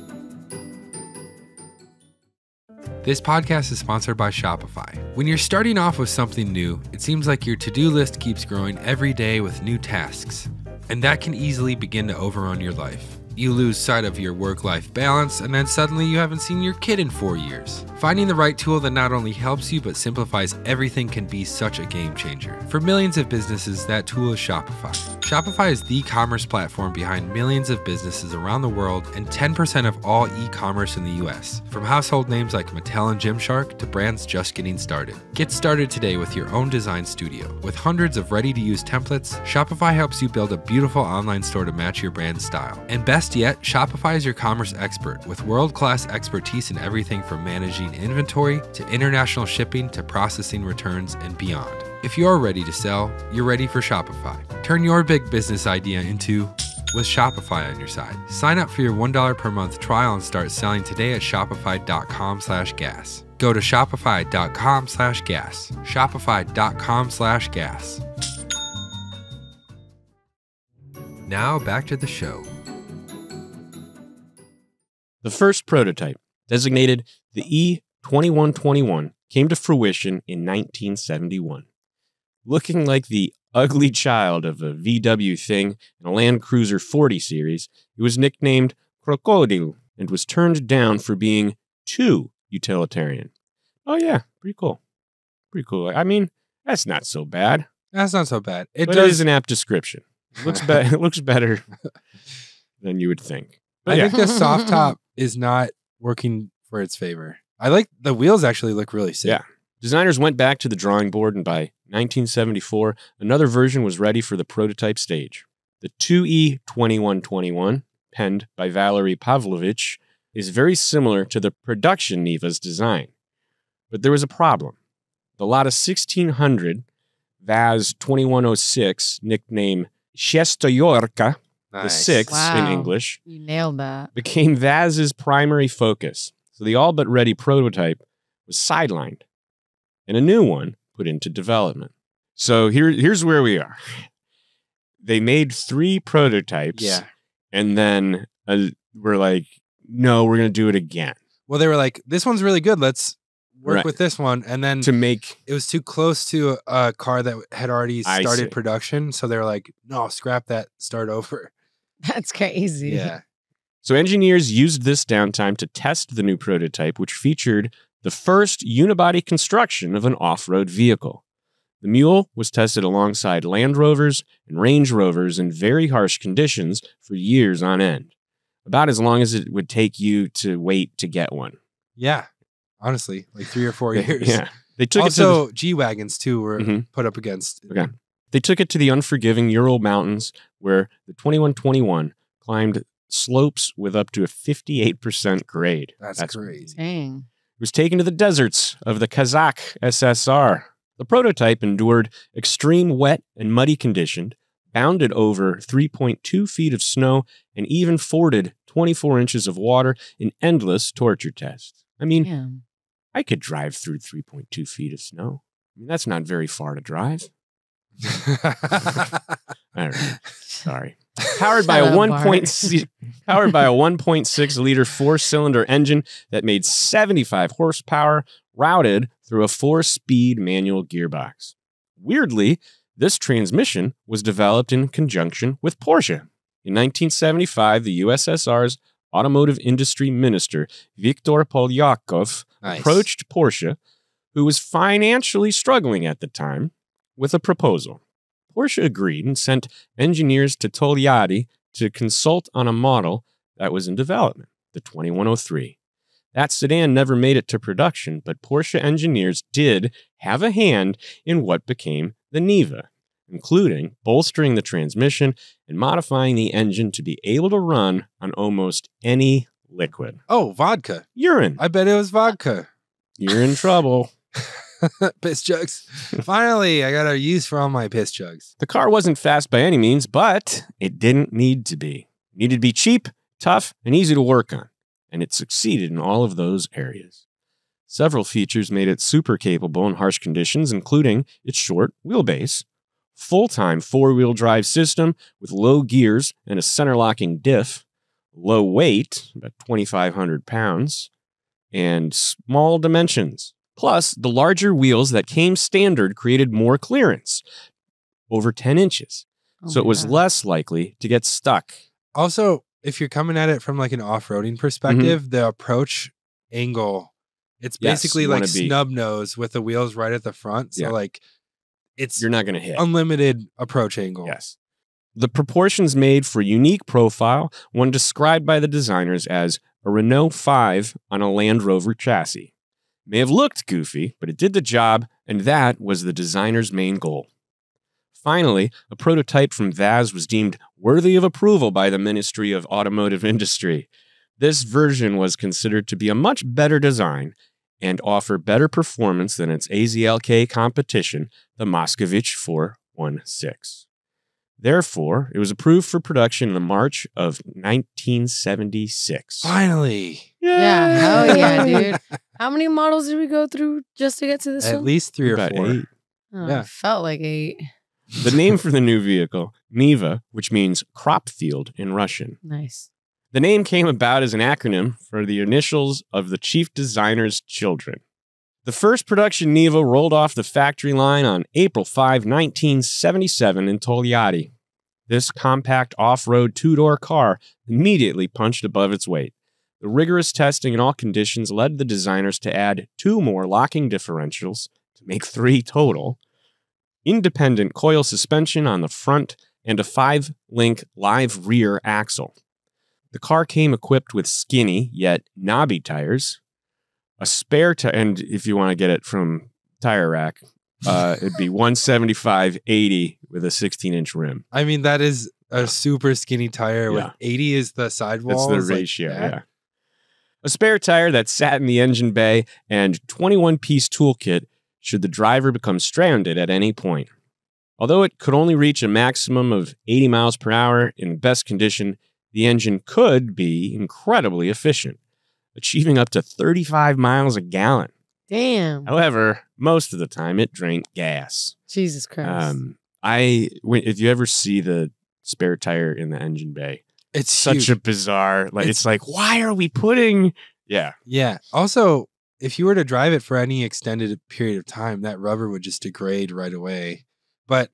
This podcast is sponsored by Shopify. When you're starting off with something new, it seems like your to-do list keeps growing every day with new tasks, and that can easily begin to overrun your life. You lose sight of your work-life balance, and then suddenly you haven't seen your kid in 4 years. Finding the right tool that not only helps you but simplifies everything can be such a game changer. For millions of businesses, that tool is Shopify. Shopify is the commerce platform behind millions of businesses around the world and 10% of all e-commerce in the US. From household names like Mattel and Gymshark to brands just getting started. Get started today with your own design studio. With hundreds of ready-to-use templates, Shopify helps you build a beautiful online store to match your brand style. And best yet, Shopify is your commerce expert with world-class expertise in everything from managing inventory to international shipping to processing returns and beyond. If you're ready to sell, you're ready for Shopify. Turn your big business idea into with Shopify on your side. Sign up for your $1 per month trial and start selling today at shopify.com/gas. Go to shopify.com/gas. Shopify.com/gas. Now back to the show. The first prototype, designated the E2121, came to fruition in 1971. Looking like the ugly child of a VW thing and a Land Cruiser 40 series, it was nicknamed Crocodile and was turned down for being too utilitarian. Oh yeah, pretty cool. Pretty cool. I mean, that's not so bad. That's not so bad. It is an apt description. It looks better than you would think. But I think the soft top is not working for its favor. I like the wheels actually look really sick. Yeah. Designers went back to the drawing board, and by 1974, another version was ready for the prototype stage. The 2E2121, penned by Valery Pavlovich, is very similar to the production Niva's design. But there was a problem. The Lada 1600 VAZ 2106, nicknamed Shestoyorka, the sixth in English, You nailed that. became VAZ's primary focus. So the all but ready prototype was sidelined and a new one put into development. So here's where we are. They made 3 prototypes. Yeah. And then we're like, no, we're going to do it again. Well, they were like, this one's really good. Let's work with this one. And then it was too close to a car that had already started production. So they were like, no, scrap that, start over. That's crazy. Yeah. So engineers used this downtime to test the new prototype, which featured the first unibody construction of an off-road vehicle. The Mule was tested alongside Land Rovers and Range Rovers in very harsh conditions for years on end. About as long as it would take you to wait to get one. Yeah. Honestly, like 3 or 4 years. Yeah. They took also, G-Wagons too were put up against. Okay. They took it to the unforgiving Ural Mountains, where the 2121 climbed slopes with up to a 58% grade. That's crazy. Dang. It was taken to the deserts of the Kazakh SSR. The prototype endured extreme wet and muddy conditions, bounded over 3.2 feet of snow, and even forded 24 inches of water in endless torture tests. I mean, I could drive through 3.2 feet of snow. I mean, that's not very far to drive. All right. Sorry. Powered by a 1.6 liter 4-cylinder engine that made 75 horsepower, routed through a 4-speed manual gearbox. Weirdly, this transmission was developed in conjunction with Porsche. In 1975, the USSR's automotive industry minister, Viktor Polyakov, approached Porsche, who was financially struggling at the time, with a proposal. Porsche agreed and sent engineers to Togliatti to consult on a model that was in development, the 2103. That sedan never made it to production, but Porsche engineers did have a hand in what became the Niva, including bolstering the transmission and modifying the engine to be able to run on almost any liquid. Oh, vodka. Urine. I bet it was vodka. You're in trouble. Piss jugs. Finally, I got a use for all my piss jugs. The car wasn't fast by any means, but it didn't need to be. It needed to be cheap, tough, and easy to work on. And it succeeded in all of those areas. Several features made it super capable in harsh conditions, including its short wheelbase, full-time 4-wheel drive system with low gears and a center-locking diff, low weight, about 2,500 pounds, and small dimensions. Plus, the larger wheels that came standard created more clearance, over 10 inches. So it was less likely to get stuck. Also, if you're coming at it from like an off-roading perspective, the approach angle, it's basically like snub nose with the wheels right at the front. So like you're not going to hit. Unlimited approach angle. Yes. The proportions made for unique profile, one described by the designers as a Renault 5 on a Land Rover chassis. May have looked goofy, but it did the job, and that was the designer's main goal. Finally, a prototype from VAZ was deemed worthy of approval by the Ministry of Automotive Industry. This version was considered to be a much better design and offer better performance than its AZLK competition, the Moscovich 416. Therefore, it was approved for production in the March of 1976. Finally. Yeah, hell yeah, dude. How many models did we go through just to get to this one? At least 3 or 4. 8. Oh, yeah. It felt like 8. The name for the new vehicle, Niva, which means crop field in Russian. Nice. The name came about as an acronym for the initials of the chief designer's children. The first production Niva rolled off the factory line on April 5, 1977 in Togliatti. This compact off-road two-door car immediately punched above its weight. The rigorous testing in all conditions led the designers to add 2 more locking differentials, to make 3 total, independent coil suspension on the front, and a 5-link live rear axle. The car came equipped with skinny, yet knobby tires, a spare tire, and if you want to get it from Tire Rack, it'd be 175/80 with a 16-inch rim. I mean, that is a super skinny tire with 80 is the sidewall. That's the ratio, A spare tire that sat in the engine bay and 21-piece toolkit should the driver become stranded at any point. Although it could only reach a maximum of 80 miles per hour in best condition, the engine could be incredibly efficient, achieving up to 35 miles a gallon. Damn. However, most of the time it drank gas. Jesus Christ. If you ever see the spare tire in the engine bay, it's such a bizarre, it's like, why are we putting... Yeah. Yeah. Also, if you were to drive it for any extended period of time, that rubber would just degrade right away. But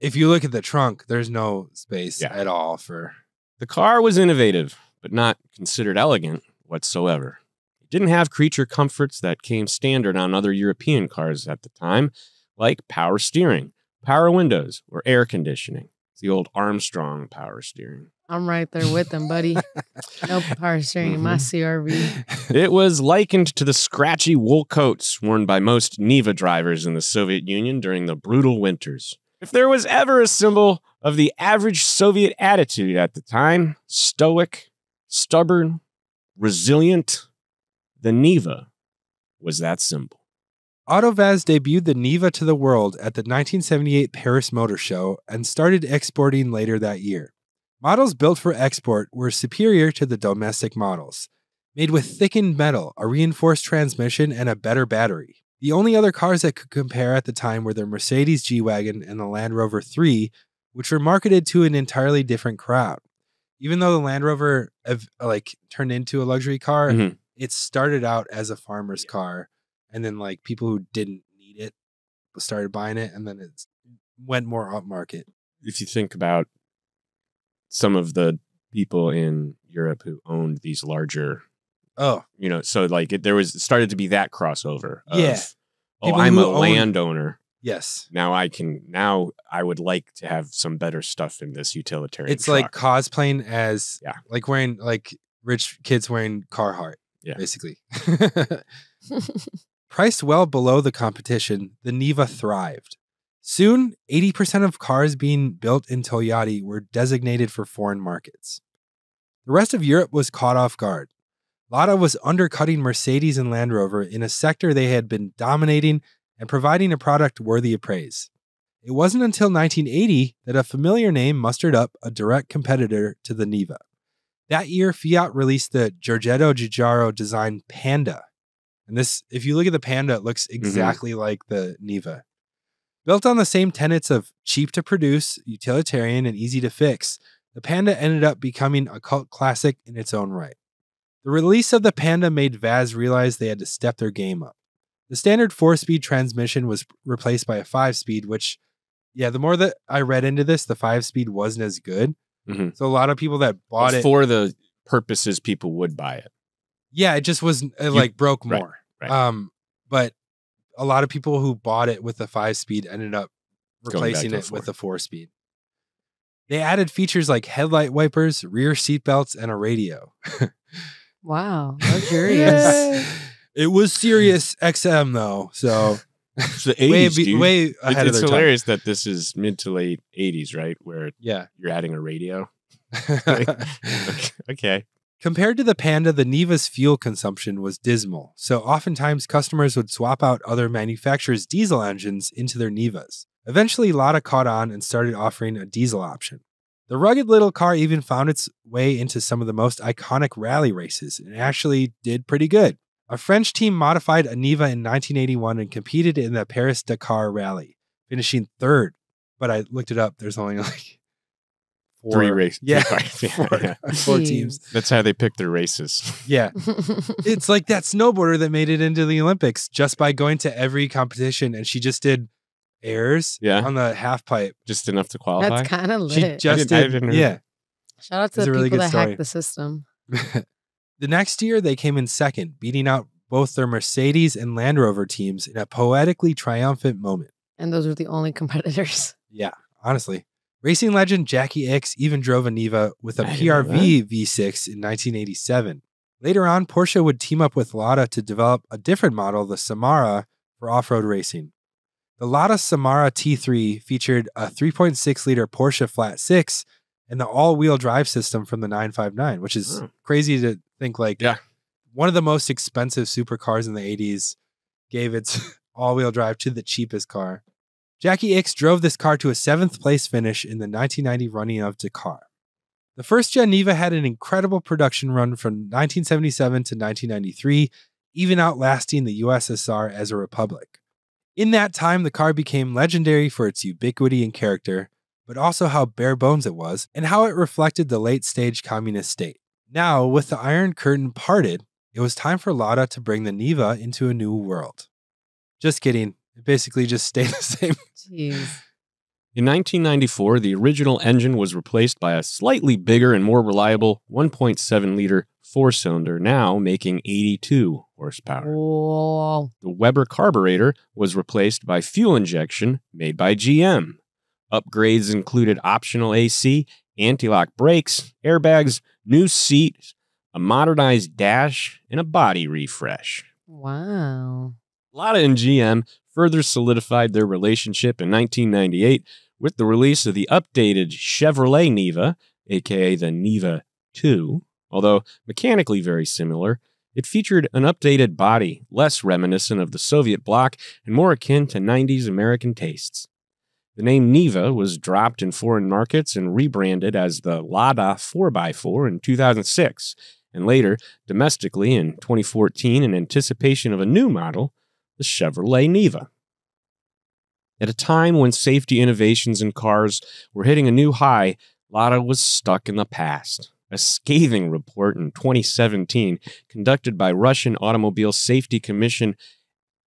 if you look at the trunk, there's no space at all for... The car was innovative, but not considered elegant whatsoever. It didn't have creature comforts that came standard on other European cars at the time, like power steering, power windows, or air conditioning. It's the old Armstrong power steering. I'm right there with them, buddy. No power steering in my CRV. It was likened to the scratchy wool coats worn by most Niva drivers in the Soviet Union during the brutal winters. If there was ever a symbol of the average Soviet attitude at the time, stoic, stubborn, resilient, the Niva was that symbol. AutoVAZ debuted the Niva to the world at the 1978 Paris Motor Show and started exporting later that year. Models built for export were superior to the domestic models, made with thickened metal, a reinforced transmission, and a better battery. The only other cars that could compare at the time were the Mercedes G-Wagen and the Land Rover 3, which were marketed to an entirely different crowd. Even though the Land Rover turned into a luxury car, it started out as a farmer's car, and then people who didn't need it started buying it, and then it went more upmarket. If you think about some of the people in Europe who owned these larger, there started to be that crossover. I'm a landowner. Yes. Now I would like to have some better stuff in this utilitarian It's truck. like cosplaying as wearing rich kids wearing Carhartt, basically. Priced well below the competition, the Niva thrived. Soon, 80% of cars being built in Togliatti were designated for foreign markets. The rest of Europe was caught off guard. Lada was undercutting Mercedes and Land Rover in a sector they had been dominating and providing a product worthy of praise. It wasn't until 1980 that a familiar name mustered up a direct competitor to the Niva. That year, Fiat released the Giorgetto Giugiaro designed Panda. And this, if you look at the Panda, it looks exactly like the Niva. Built on the same tenets of cheap to produce, utilitarian, and easy to fix, the Panda ended up becoming a cult classic in its own right. The release of the Panda made VAZ realize they had to step their game up. The standard 4-speed transmission was replaced by a 5-speed, which, the more that I read into this, the 5-speed wasn't as good. Mm-hmm. So a lot of people that bought it for the purposes people would buy it. Yeah, it just was like broke more. Right. But a lot of people who bought it with the 5-speed ended up replacing it with the 4-speed. They added features like headlight wipers, rear seatbelts, and a radio. Wow, luxurious. It was Sirius XM though, so it's the 80s, way ahead of their time. It's hilarious that this is mid to late 80s, right? Where you're adding a radio. Okay. Compared to the Panda, the Niva's fuel consumption was dismal, so oftentimes customers would swap out other manufacturers' diesel engines into their Nivas. Eventually, Lada caught on and started offering a diesel option. The rugged little car even found its way into some of the most iconic rally races and actually did pretty good. A French team modified a Niva in 1981 and competed in the Paris-Dakar rally, finishing 3rd. But I looked it up. There's only like 4. 3 races. Yeah, 4 teams. That's how they pick their races. Yeah. It's like that snowboarder that made it into the Olympics just by going to every competition, and she just did airs on the half pipe. Just enough to qualify? That's kind of lit. She just did. Yeah. Shout out to the people that hacked the system. The next year, they came in 2nd, beating out both their Mercedes and Land Rover teams in a poetically triumphant moment. And those were the only competitors. Yeah, honestly. Racing legend Jackie Ickx even drove a Niva with a PRV V6 in 1987. Later on, Porsche would team up with Lada to develop a different model, the Samara, for off-road racing. The Lada Samara T3 featured a 3.6-liter Porsche Flat 6 and the all-wheel drive system from the 959, which is crazy to think one of the most expensive supercars in the 80s gave its all-wheel drive to the cheapest car. Jackie Ickx drove this car to a 7th place finish in the 1990 running of Dakar. The first-gen Niva had an incredible production run from 1977 to 1993, even outlasting the USSR as a republic. In that time, the car became legendary for its ubiquity and character, but also how bare bones it was and how it reflected the late-stage communist state. Now, with the Iron Curtain parted, it was time for Lada to bring the Niva into a new world. Just kidding. It basically just stayed the same. Jeez. In 1994, the original engine was replaced by a slightly bigger and more reliable 1.7-liter 4-cylinder, now making 82 horsepower. Whoa. The Weber carburetor was replaced by fuel injection made by GM. Upgrades included optional AC, anti-lock brakes, airbags, new seats, a modernized dash, and a body refresh. Wow. Lada and GM further solidified their relationship in 1998 with the release of the updated Chevrolet Niva, aka the Niva 2. Although mechanically very similar, it featured an updated body, less reminiscent of the Soviet bloc and more akin to 90s American tastes. The name Niva was dropped in foreign markets and rebranded as the Lada 4x4 in 2006, and later, domestically in 2014 in anticipation of a new model, the Chevrolet Niva. At a time when safety innovations in cars were hitting a new high, Lada was stuck in the past. A scathing report in 2017, conducted by Russian Automobile Safety Commission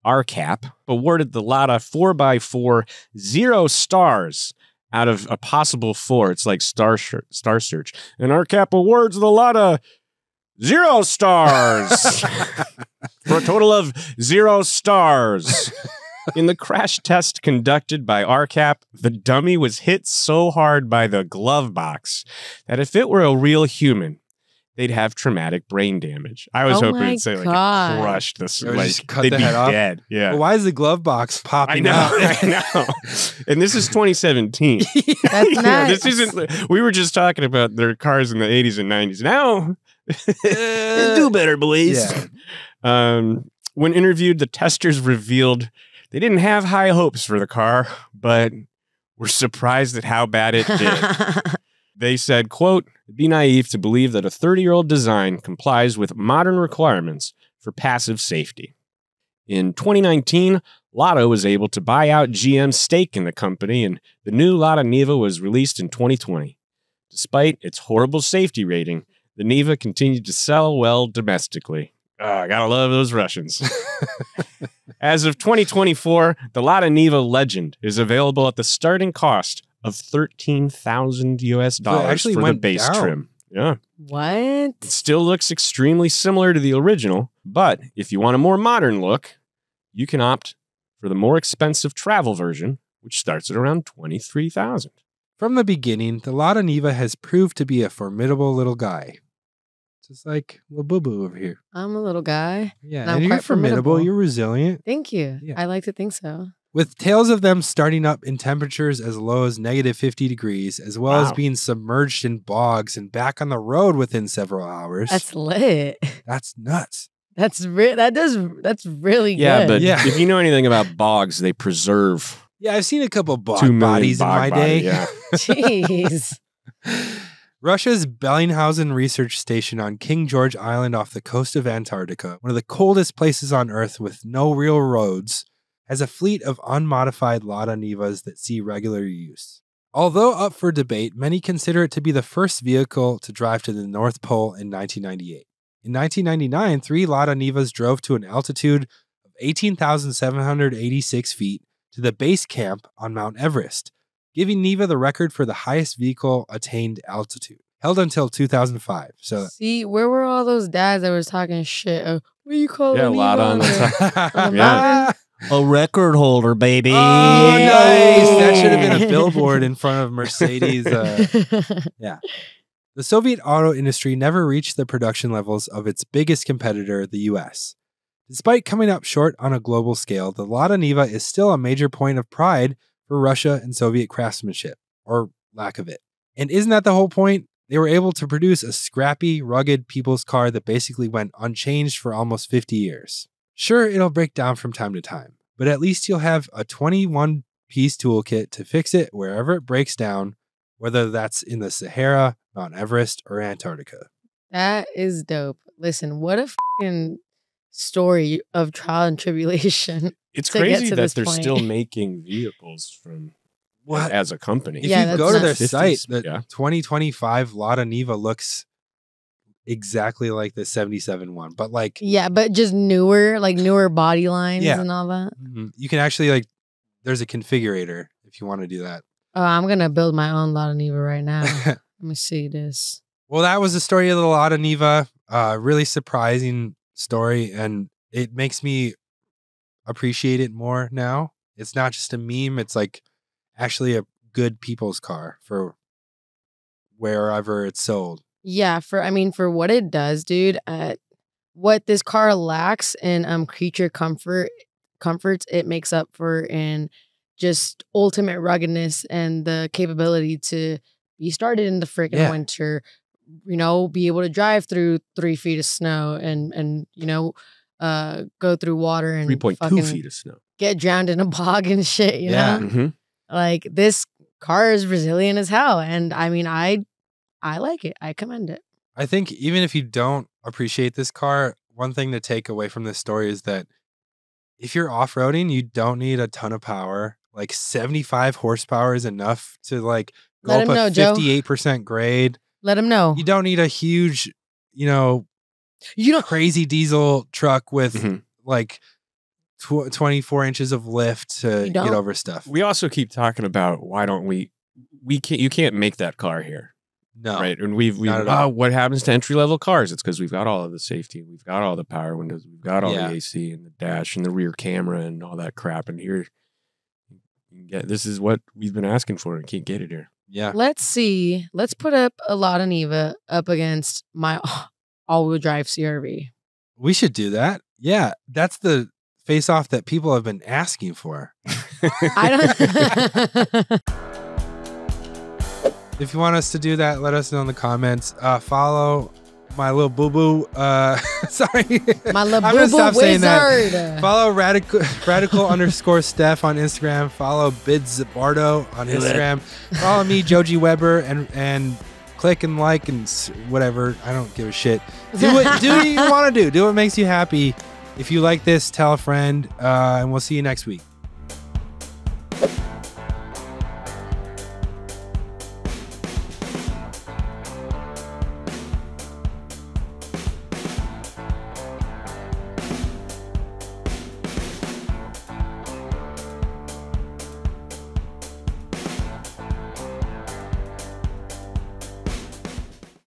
RCAP, awarded the Lada 4x4 0 stars out of a possible 4. It's like Star Search. And RCAP awards the Lada 0 stars for a total of 0 stars. In the crash test conducted by RCAP, the dummy was hit so hard by the glove box that if it were a real human, they'd have traumatic brain damage. I was hoping it'd say like it crushed this, like cut they'd the be head off. Dead. Yeah. Well, why is the glove box popping out? I know. And this is 2017. That's nice. This isn't. We were just talking about their cars in the 80s and 90s. Now, do better, boys. Yeah. When interviewed, the testers revealed they didn't have high hopes for the car, but were surprised at how bad it did. They said, quote, "It'd be naive to believe that a 30-year-old design complies with modern requirements for passive safety." In 2019, Lada was able to buy out GM's stake in the company, and the new Lada Niva was released in 2020. Despite its horrible safety rating, the Niva continued to sell well domestically. Oh, gotta love those Russians. As of 2024, the Lada Niva Legend is available at the starting cost of $13,000 So it actually for the went base down. trim. Yeah. What? It still looks extremely similar to the original, but if you want a more modern look, you can opt for the more expensive travel version, which starts at around $23,000. From the beginning, the Lada Niva has proved to be a formidable little guy. Just like little boo-boo over here. I'm a little guy. Yeah, And I'm and you're quite formidable. formidable. You're resilient. Thank you. Yeah. I like to think so. With tales of them starting up in temperatures as low as negative 50 degrees, as well as Wow. being submerged in bogs and back on the road within several hours. That's lit. That's nuts. That's really Yeah, good. but Yeah. if you know anything about bogs, they preserve Yeah, I've seen a couple 2 bog million bodies in bog my body, day. Yeah. Jeez. Russia's Bellinghausen Research Station on King George Island off the coast of Antarctica, one of the coldest places on Earth with no real roads, has a fleet of unmodified Lada Nivas that see regular use. Although up for debate, many consider it to be the first vehicle to drive to the North Pole in 1998. In 1999, 3 Lada Nivas drove to an altitude of 18,786 feet to the base camp on Mount Everest, giving Niva the record for the highest vehicle attained altitude, held until 2005. So, See, where were all those dads that was talking shit? What do you call Yeah, it? a lot on the top. On the Yeah. mountain? A record holder, baby. Oh, nice. That should have been a billboard in front of Mercedes. The Soviet auto industry never reached the production levels of its biggest competitor, the US. Despite coming up short on a global scale, the Lada Niva is still a major point of pride for Russia and Soviet craftsmanship, or lack of it. And isn't that the whole point? They were able to produce a scrappy, rugged people's car that basically went unchanged for almost 50 years. Sure, it'll break down from time to time, but at least you'll have a 21-piece toolkit to fix it wherever it breaks down, whether that's in the Sahara, Mount Everest, or Antarctica. That is dope. Listen, what a fucking story of trial and tribulation. It's to get crazy to that this they're point. still making vehicles from What? as a company. If Yeah, you go to their that's site, 50s, the yeah. 2025 Lada Niva looks exactly like the 77 one, but like Yeah, but just newer body lines Yeah. and all that. you can actually there's a configurator if you want to do that. Oh, I'm gonna build my own Lada Niva right now. Let me see this. Well, that was the story of the Lada Niva. Really surprising story, and it makes me appreciate it more now. It's not just a meme; it's like actually a good people's car for wherever it's sold. Yeah, for what it does, dude. What this car lacks in creature comforts, it makes up for in just ultimate ruggedness and the capability to be started in the freaking winter. You know, be able to drive through 3 feet of snow and go through water and 3.2 fucking feet of snow. get drowned in a bog and shit. You Yeah. know, Mm-hmm. like this car is resilient as hell, and I mean, I like it. I commend it. I think even if you don't appreciate this car, one thing to take away from this story is that if you're off-roading, you don't need a ton of power. Like 75 horsepower is enough to go Let up him know, a Joe. 58% grade. Let him know. You don't need a huge, You crazy diesel truck with Mhm. 24 inches of lift to You get don't. over stuff. We also keep talking about why don't we can't you can't make that car here. No. Right. And we've Not at all. what happens to entry level cars? It's because we've got all of the safety, we've got all the power windows, we've got all Yeah. the AC and the dash and the rear camera and all that crap. And here this is what we've been asking for and can't get it here. Yeah. Let's see. Let's put up a Lada Niva up against my all-wheel drive CRV. We should do that. Yeah. That's the face-off that people have been asking for. I don't. If you want us to do that, let us know in the comments. Follow my little boo-boo. Sorry. My little I'm gonna boo-boo stop saying that. wizard. Follow radical _Steph on Instagram. Follow Bidzbardo on Instagram. Follow me, Joji Weber, and click and like and whatever. I don't give a shit. Do what you want to do. Do what makes you happy. If you like this, tell a friend, and we'll see you next week.